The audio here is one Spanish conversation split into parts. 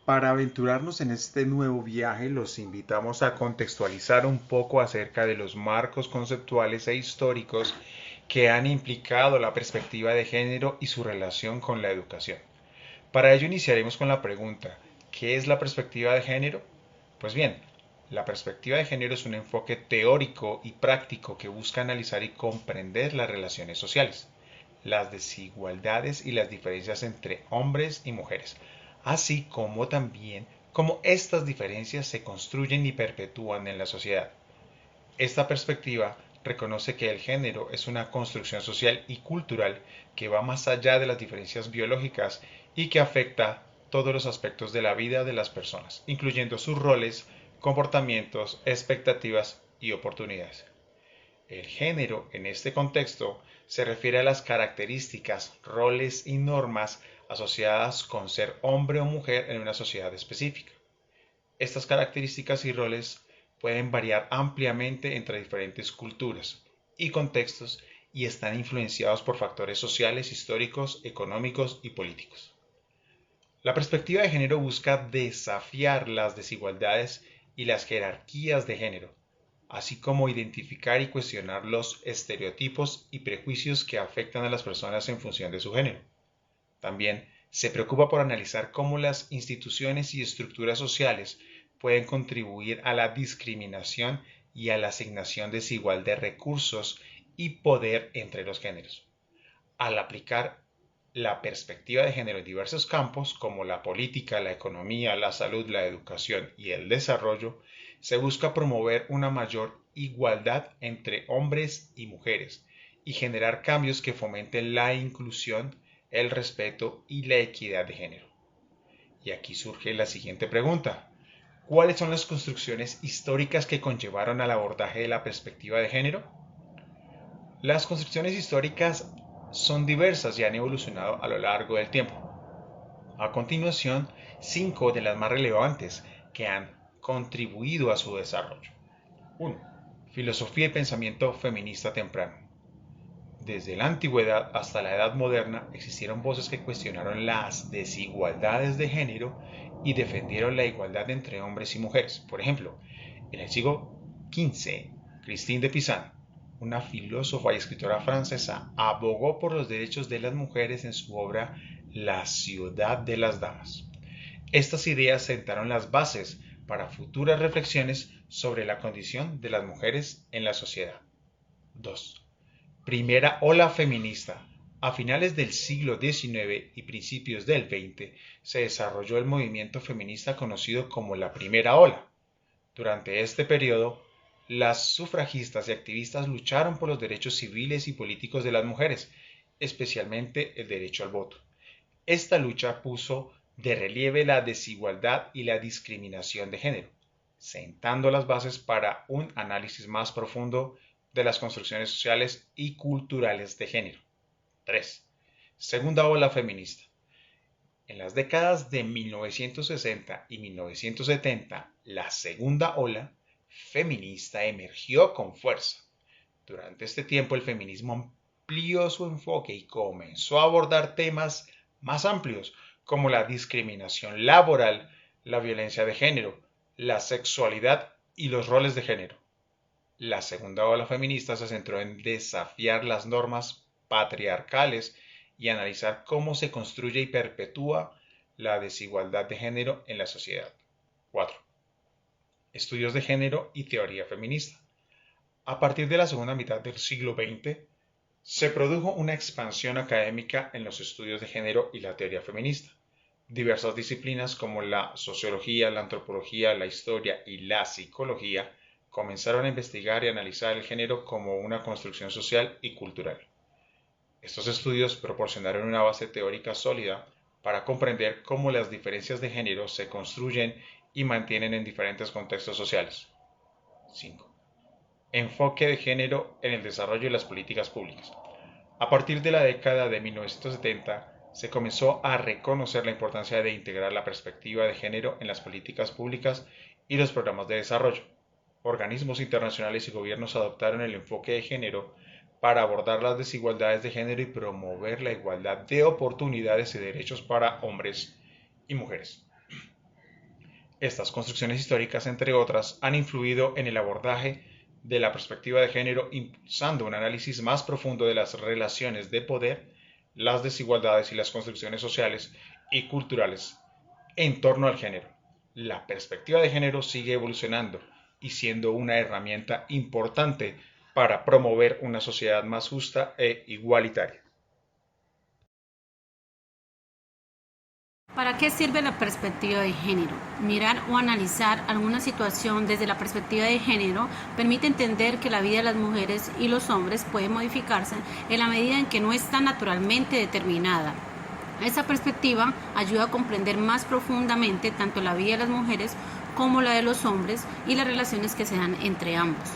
Para aventurarnos en este nuevo viaje, los invitamos a contextualizar un poco acerca de los marcos conceptuales e históricos que han implicado la perspectiva de género y su relación con la educación. Para ello iniciaremos con la pregunta, ¿qué es la perspectiva de género? Pues bien, la perspectiva de género es un enfoque teórico y práctico que busca analizar y comprender las relaciones sociales, las desigualdades y las diferencias entre hombres y mujeres, así como también cómo estas diferencias se construyen y perpetúan en la sociedad. Esta perspectiva reconoce que el género es una construcción social y cultural que va más allá de las diferencias biológicas y que afecta todos los aspectos de la vida de las personas, incluyendo sus roles, comportamientos, expectativas y oportunidades. El género, en este contexto, se refiere a las características, roles y normas asociadas con ser hombre o mujer en una sociedad específica. Estas características y roles pueden variar ampliamente entre diferentes culturas y contextos y están influenciados por factores sociales, históricos, económicos y políticos. La perspectiva de género busca desafiar las desigualdades y las jerarquías de género, así como identificar y cuestionar los estereotipos y prejuicios que afectan a las personas en función de su género. También se preocupa por analizar cómo las instituciones y estructuras sociales pueden contribuir a la discriminación y a la asignación desigual de recursos y poder entre los géneros. Al aplicar la perspectiva de género en diversos campos, como la política, la economía, la salud, la educación y el desarrollo, se busca promover una mayor igualdad entre hombres y mujeres y generar cambios que fomenten la inclusión, el respeto y la equidad de género. Y aquí surge la siguiente pregunta. ¿Cuáles son las construcciones históricas que conllevaron al abordaje de la perspectiva de género? Las construcciones históricas son diversas y han evolucionado a lo largo del tiempo. A continuación, 5 de las más relevantes que han contribuido a su desarrollo. 1. Filosofía y pensamiento feminista temprano. Desde la antigüedad hasta la edad moderna existieron voces que cuestionaron las desigualdades de género y defendieron la igualdad entre hombres y mujeres. Por ejemplo, en el siglo XV, Christine de Pizan, una filósofa y escritora francesa, abogó por los derechos de las mujeres en su obra La ciudad de las damas. Estas ideas sentaron las bases para futuras reflexiones sobre la condición de las mujeres en la sociedad. 2. Primera ola feminista. A finales del siglo XIX y principios del XX se desarrolló el movimiento feminista conocido como la Primera Ola. Durante este periodo, las sufragistas y activistas lucharon por los derechos civiles y políticos de las mujeres, especialmente el derecho al voto. Esta lucha puso de relieve la desigualdad y la discriminación de género, sentando las bases para un análisis más profundo de las construcciones sociales y culturales de género. 3. Segunda ola feminista. En las décadas de 1960 y 1970, la segunda ola feminista emergió con fuerza. Durante este tiempo, el feminismo amplió su enfoque y comenzó a abordar temas más amplios como la discriminación laboral, la violencia de género, la sexualidad y los roles de género. La segunda ola feminista se centró en desafiar las normas patriarcales y analizar cómo se construye y perpetúa la desigualdad de género en la sociedad. 4. Estudios de género y teoría feminista. A partir de la segunda mitad del siglo XX, se produjo una expansión académica en los estudios de género y la teoría feminista. Diversas disciplinas como la sociología, la antropología, la historia y la psicología comenzaron a investigar y analizar el género como una construcción social y cultural. Estos estudios proporcionaron una base teórica sólida para comprender cómo las diferencias de género se construyen y mantienen en diferentes contextos sociales. 5. Enfoque de género en el desarrollo de las políticas públicas. A partir de la década de 1970, se comenzó a reconocer la importancia de integrar la perspectiva de género en las políticas públicas y los programas de desarrollo. Organismos internacionales y gobiernos adoptaron el enfoque de género para abordar las desigualdades de género y promover la igualdad de oportunidades y derechos para hombres y mujeres. Estas construcciones históricas, entre otras, han influido en el abordaje de la perspectiva de género, impulsando un análisis más profundo de las relaciones de poder, las desigualdades y las construcciones sociales y culturales en torno al género. La perspectiva de género sigue evolucionando y siendo una herramienta importante para promover una sociedad más justa e igualitaria. ¿Para qué sirve la perspectiva de género? Mirar o analizar alguna situación desde la perspectiva de género permite entender que la vida de las mujeres y los hombres puede modificarse en la medida en que no está naturalmente determinada. Esa perspectiva ayuda a comprender más profundamente tanto la vida de las mujeres como la de los hombres y las relaciones que se dan entre ambos.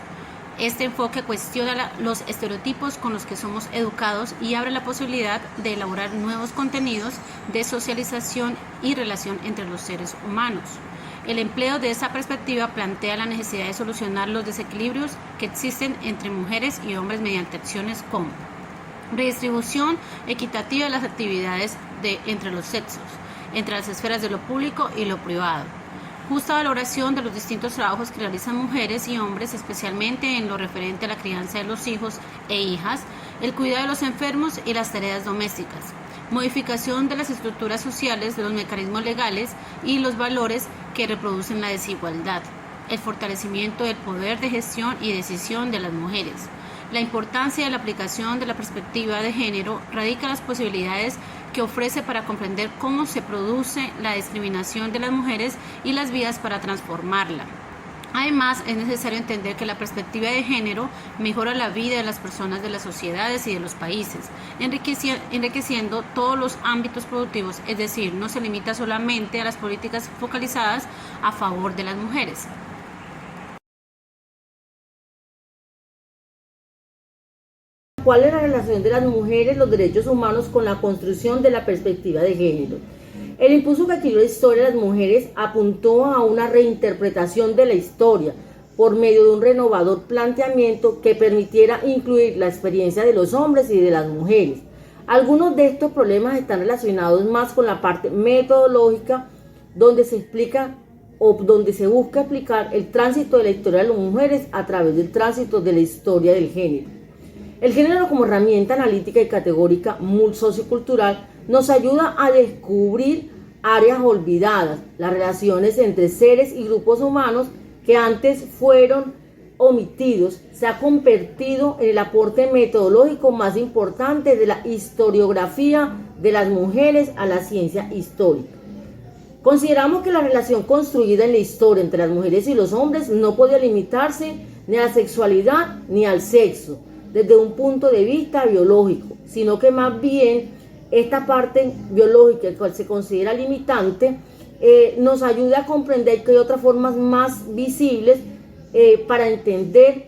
Este enfoque cuestiona los estereotipos con los que somos educados y abre la posibilidad de elaborar nuevos contenidos de socialización y relación entre los seres humanos. El empleo de esa perspectiva plantea la necesidad de solucionar los desequilibrios que existen entre mujeres y hombres mediante acciones como redistribución equitativa de las actividades entre los sexos, entre las esferas de lo público y lo privado, justa valoración de los distintos trabajos que realizan mujeres y hombres, especialmente en lo referente a la crianza de los hijos e hijas, el cuidado de los enfermos y las tareas domésticas, modificación de las estructuras sociales, de los mecanismos legales y los valores que reproducen la desigualdad, el fortalecimiento del poder de gestión y decisión de las mujeres. La importancia de la aplicación de la perspectiva de género radica en las posibilidades que ofrece para comprender cómo se produce la discriminación de las mujeres y las vías para transformarla. Además, es necesario entender que la perspectiva de género mejora la vida de las personas, de las sociedades y de los países, enriqueciendo todos los ámbitos productivos, es decir, no se limita solamente a las políticas focalizadas a favor de las mujeres. ¿Cuál es la relación de las mujeres, los derechos humanos con la construcción de la perspectiva de género? El impulso que adquirió la historia de las mujeres apuntó a una reinterpretación de la historia por medio de un renovador planteamiento que permitiera incluir la experiencia de los hombres y de las mujeres. Algunos de estos problemas están relacionados más con la parte metodológica, donde se explica o donde se busca explicar el tránsito de la historia de las mujeres a través del tránsito de la historia del género. El género como herramienta analítica y categórica sociocultural nos ayuda a descubrir áreas olvidadas, las relaciones entre seres y grupos humanos que antes fueron omitidos. Se ha convertido en el aporte metodológico más importante de la historiografía de las mujeres a la ciencia histórica. Consideramos que la relación construida en la historia entre las mujeres y los hombres no podía limitarse ni a la sexualidad ni al sexo, desde un punto de vista biológico, sino que más bien esta parte biológica que se considera limitante nos ayuda a comprender que hay otras formas más visibles para entender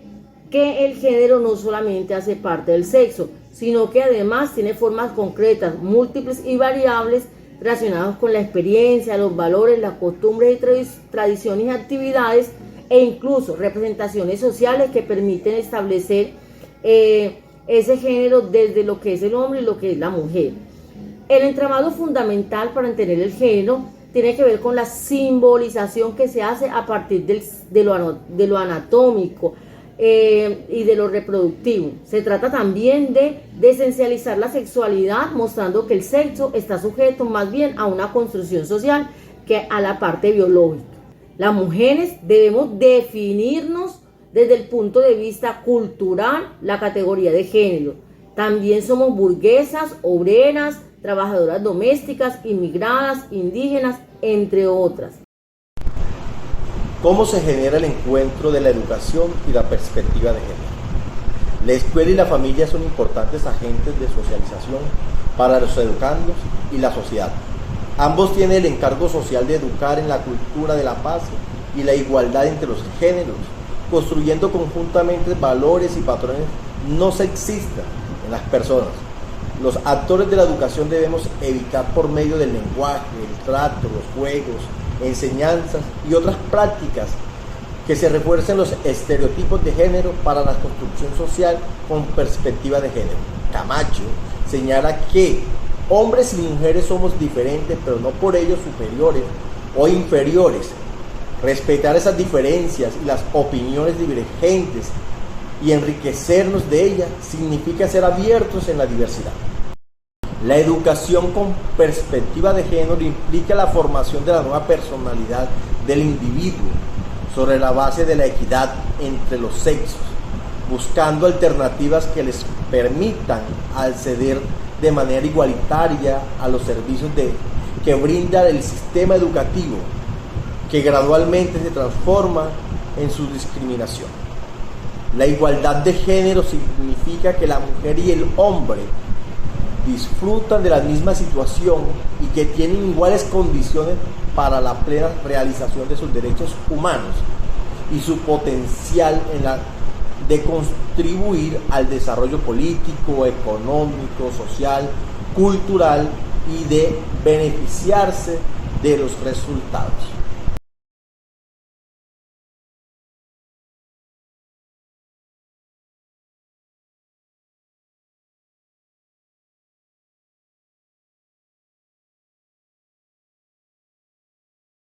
que el género no solamente hace parte del sexo, sino que además tiene formas concretas, múltiples y variables relacionadas con la experiencia, los valores, las costumbres y tradiciones y actividades e incluso representaciones sociales que permiten establecer ese género desde lo que es el hombre y lo que es la mujer. El entramado fundamental para entender el género tiene que ver con la simbolización que se hace a partir de lo anatómico y de lo reproductivo. Se trata también de esencializar la sexualidad, mostrando que el sexo está sujeto más bien a una construcción social que a la parte biológica. Las mujeres debemos definirnos desde el punto de vista cultural la categoría de género. También somos burguesas, obreras, trabajadoras domésticas, inmigradas, indígenas, entre otras. ¿Cómo se genera el encuentro de la educación y la perspectiva de género? La escuela y la familia son importantes agentes de socialización para los educandos y la sociedad. Ambos tienen el encargo social de educar en la cultura de la paz y la igualdad entre los géneros, construyendo conjuntamente valores y patrones no sexistas en las personas. Los actores de la educación debemos evitar por medio del lenguaje, el trato, los juegos, enseñanzas y otras prácticas que se refuercen los estereotipos de género para la construcción social con perspectiva de género. Camacho señala que hombres y mujeres somos diferentes, pero no por ello superiores o inferiores. Respetar esas diferencias y las opiniones divergentes y enriquecernos de ellas significa ser abiertos en la diversidad. La educación con perspectiva de género implica la formación de la nueva personalidad del individuo sobre la base de la equidad entre los sexos, buscando alternativas que les permitan acceder de manera igualitaria a los servicios que brinda el sistema educativo, que gradualmente se transforma en su discriminación. La igualdad de género significa que la mujer y el hombre disfrutan de la misma situación y que tienen iguales condiciones para la plena realización de sus derechos humanos y su potencial de contribuir al desarrollo político, económico, social, cultural y de beneficiarse de los resultados.